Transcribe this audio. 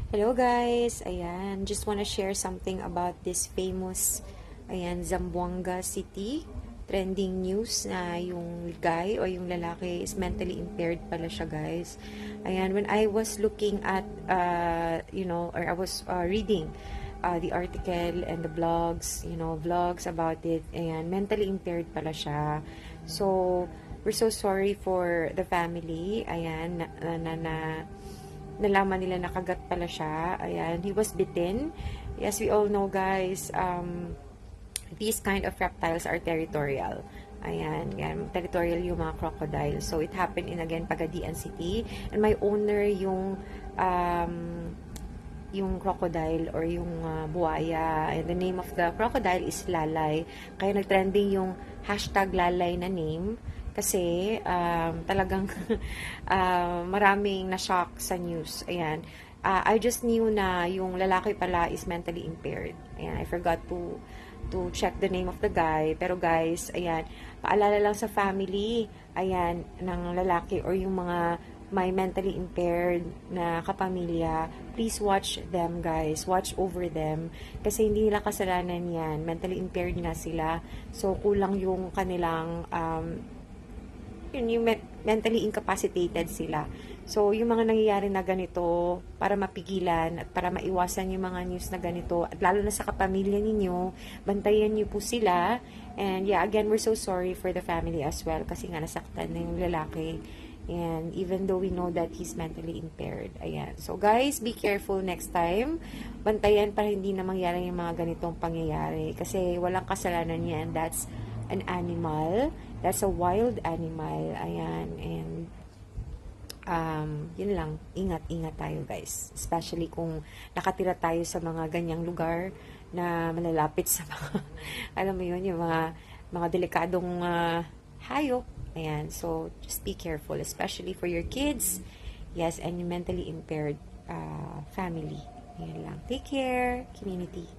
Hello guys! Ayan, just wanna share something about this famous, Zamboanga City. Trending news na yung guy o yung lalaki is mentally impaired pala siya, guys. Ayan, when I was looking at, or I was reading the article and the blogs, vlogs about it, ayan, mentally impaired pala siya. So, we're so sorry for the family, ayan, nalaman nila nakagat pala siya. Ayan, he was bitten. Yes, we all know, guys, these kind of reptiles are territorial. Ayan, yan, territorial yung mga crocodile. So, it happened in, again, Pagadian City. And my owner yung crocodile or yung buhaya. And the name of the crocodile is Lalay. Kaya nagtrending yung hashtag Lalay na name kasi talagang maraming na-shock sa news. Ayan. I just knew na yung lalaki pala is mentally impaired. Ayan, I forgot to check the name of the guy. Pero guys, ayan, paalala lang sa family, ayan, ng lalaki or yung mga may mentally impaired na kapamilya, please watch them, guys. Watch over them. Kasi hindi nila kasalanan yan. Mentally impaired nga sila. So, kulang yung kanilang yung mentally incapacitated sila. So, yung mga nangyayari na ganito, para mapigilan at para maiwasan yung mga news na ganito, at lalo na sa kapamilya ninyo, bantayan niyo po sila. And yeah, again, we're so sorry for the family as well kasi nga nasaktan na yung lalaki. And even though we know that he's mentally impaired. Ayan. So, guys, be careful next time. Bantayan para hindi na mangyari yung mga ganitong pangyayari. Kasi walang kasalanan yan. That's an animal. That's a wild animal. Ayan. And, yun lang. Ingat-ingat tayo, guys. Especially kung nakatira tayo sa mga ganyang lugar na malalapit sa mga, alam mo yun, yung mga delikadong hayop. Ayan. So, just be careful. Especially for your kids. Yes, and your mentally impaired family. Ayan lang. Take care, community.